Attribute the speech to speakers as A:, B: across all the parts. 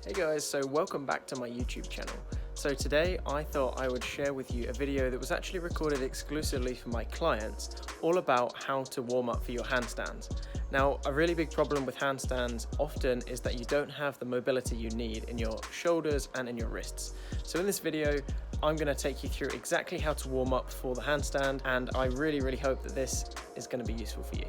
A: Hey guys, so welcome back to my YouTube channel. So today I thought I would share with you a video that was actually recorded exclusively for my clients, all about how to warm up for your handstands. Now, a really big problem with handstands often is that you don't have the mobility you need in your shoulders and in your wrists. So in this video, I'm going to take you through exactly how to warm up for the handstand, and I really hope that this is going to be useful for you.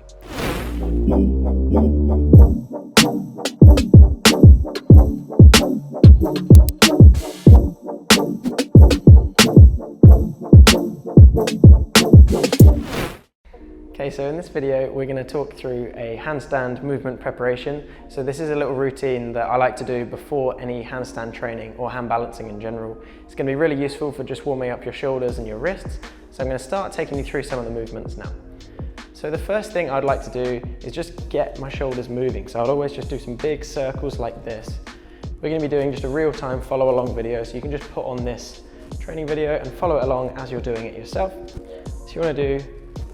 A: Okay, so in this video we're going to talk through a handstand movement preparation. So this is a little routine that I like to do before any handstand training or hand balancing in general. It's going to be really useful for just warming up your shoulders and your wrists. So I'm going to start taking you through some of the movements now. So the first thing I'd like to do is just get my shoulders moving. So I'd always just do some big circles like this. We're going to be doing just a real-time follow-along video, so you can just put on this training video and follow it along as you're doing it yourself. So you want to do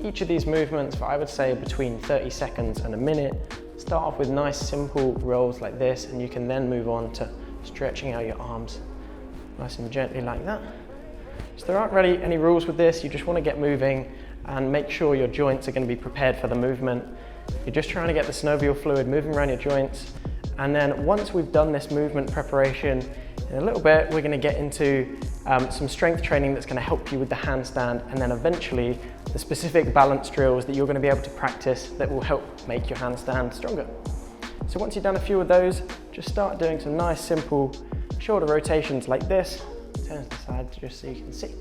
A: each of these movements for, I would say, between 30 seconds and a minute. Start off with nice simple rolls like this, and you can then move on to stretching out your arms nice and gently like that. So there aren't really any rules with this. You just want to get moving and make sure your joints are going to be prepared for the movement. You're just trying to get the synovial fluid moving around your joints. And then once we've done this movement preparation, in a little bit we're going to get into some strength training that's going to help you with the handstand, and then eventually the specific balance drills that you're going to be able to practice that will help make your handstand stronger. So once you've done a few of those, just start doing some nice simple shoulder rotations like this. Turn to the side just so you can see.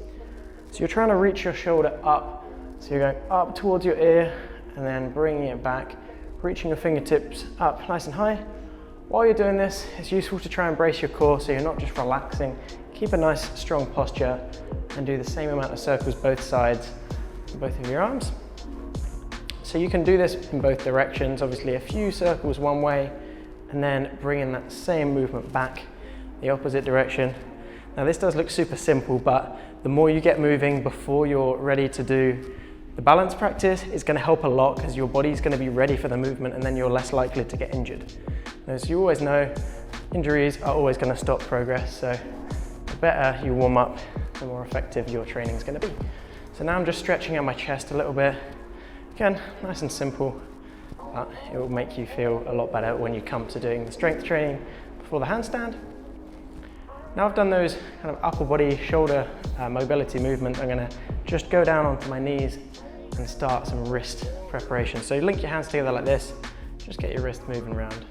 A: So you're trying to reach your shoulder up. So you're going up towards your ear and then bringing it back, reaching your fingertips up nice and high. While you're doing this, it's useful to try and brace your core so you're not just relaxing. Keep a nice strong posture and do the same amount of circles both sides, both of your arms. So you can do this in both directions, obviously a few circles one way and then bringing that same movement back the opposite direction. Now this does look super simple, but the more you get moving before you're ready to do the balance practice, it's going to help a lot because your body's going to be ready for the movement, and then you're less likely to get injured. As you always know, injuries are always going to stop progress, so the better you warm up, the more effective your training is going to be. So now I'm just stretching out my chest a little bit. Again, nice and simple, but it will make you feel a lot better when you come to doing the strength training before the handstand. Now I've done those kind of upper body shoulder mobility movements, I'm going to just go down onto my knees and start some wrist preparation. So link your hands together like this, just get your wrist moving around.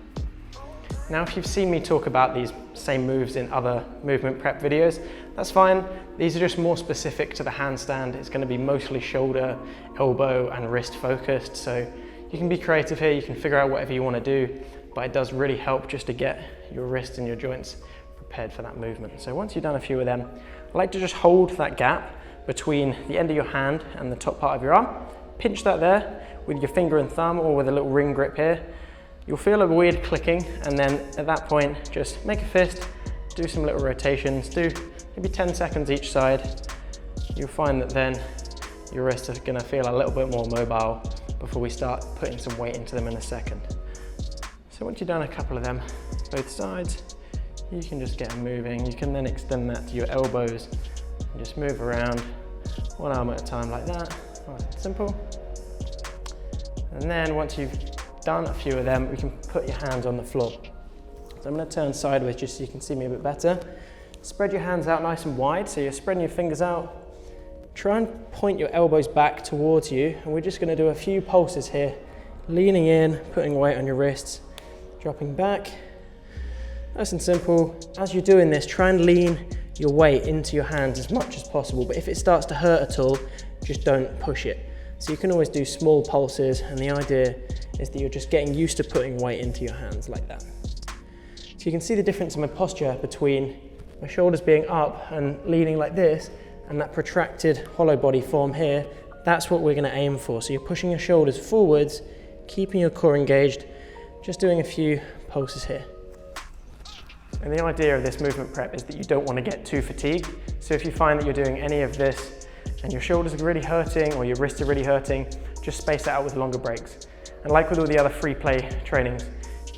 A: Now if you've seen me talk about these same moves in other movement prep videos, that's fine. These are just more specific to the handstand. It's going to be mostly shoulder, elbow and wrist focused, so you can be creative here, you can figure out whatever you want to do, but it does really help just to get your wrists and your joints prepared for that movement. So once you've done a few of them, I like to just hold that gap between the end of your hand and the top part of your arm. Pinch that there with your finger and thumb or with a little ring grip here. You'll feel a weird clicking, and then at that point just make a fist, do some little rotations, do maybe 10 seconds each side. You'll find that then your wrists are going to feel a little bit more mobile before we start putting some weight into them in a second. So once you've done a couple of them both sides, you can just get them moving. You can then extend that to your elbows and just move around one arm at a time like that. Nice and simple. And then once you've done a few of them, we can put your hands on the floor. So I'm going to turn sideways just so you can see me a bit better. Spread your hands out nice and wide, so you're spreading your fingers out. Try and point your elbows back towards you, and we're just going to do a few pulses here. Leaning in, putting weight on your wrists, dropping back. Nice and simple. As you're doing this, try and lean your weight into your hands as much as possible, but if it starts to hurt at all, just don't push it. So you can always do small pulses, and the idea is that you're just getting used to putting weight into your hands like that. So you can see the difference in my posture between my shoulders being up and leaning like this, and that protracted hollow body form here. That's what we're going to aim for. So you're pushing your shoulders forwards, keeping your core engaged, just doing a few pulses here. And the idea of this movement prep is that you don't want to get too fatigued. So if you find that you're doing any of this and your shoulders are really hurting or your wrists are really hurting, just space it out with longer breaks. And like with all the other free play trainings,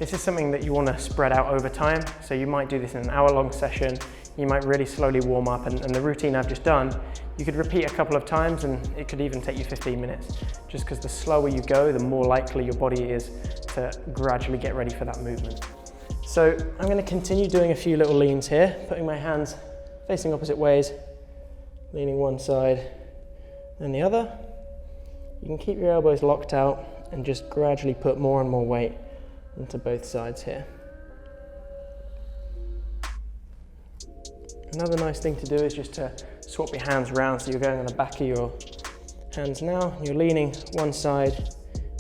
A: This is something that you want to spread out over time. So you might do this in an hour-long session. You might really slowly warm up, and the routine I've just done, you could repeat a couple of times and it could even take you 15 minutes. Just because the slower you go, the more likely your body is to gradually get ready for that movement. So I'm going to continue doing a few little leans here, putting my hands facing opposite ways, leaning one side and the other. You can keep your elbows locked out and just gradually put more and more weight into both sides here. Another nice thing to do is just to swap your hands around, so you're going on the back of your hands now, you're leaning one side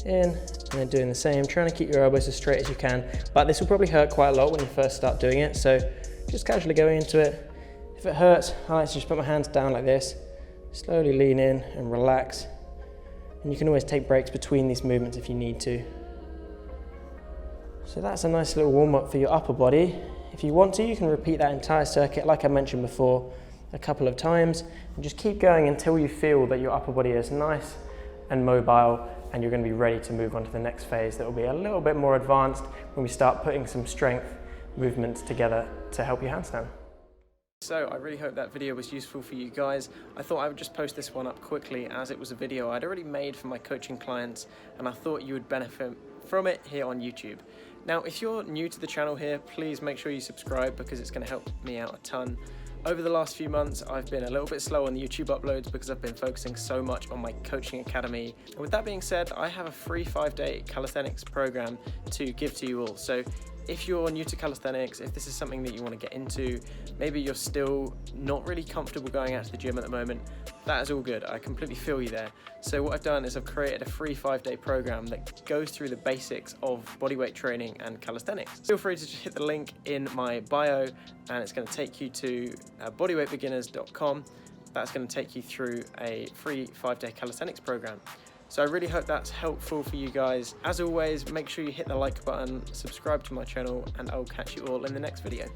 A: in and then doing the same, trying to keep your elbows as straight as you can, but this will probably hurt quite a lot when you first start doing it, so just casually going into it. If it hurts, I like to just put my hands down like this, slowly lean in and relax, and you can always take breaks between these movements if you need to. So that's a nice little warm-up for your upper body. If you want to, you can repeat that entire circuit, like I mentioned before, a couple of times, and just keep going until you feel that your upper body is nice and mobile, and you're going to be ready to move on to the next phase that will be a little bit more advanced when we start putting some strength movements together to help you handstand. So I really hope that video was useful for you guys. I thought I would just post this one up quickly, as it was a video I'd already made for my coaching clients, and I thought you would benefit from it here on YouTube. Now, if you're new to the channel here, please make sure you subscribe, because it's going to help me out a ton. Over the last few months, I've been a little bit slow on the YouTube uploads because I've been focusing so much on my coaching academy. And with that being said, I have a free 5-day calisthenics program to give to you all. So if you're new to calisthenics, if this is something that you want to get into, maybe you're still not really comfortable going out to the gym at the moment, that is all good. I completely feel you there. So what I've done is I've created a free 5-day program that goes through the basics of bodyweight training and calisthenics. Feel free to just hit the link in my bio, and it's going to take you to bodyweightbeginners.com. That's going to take you through a free 5-day calisthenics program. So I really hope that's helpful for you guys. As always, make sure you hit the like button, subscribe to my channel, and I'll catch you all in the next video.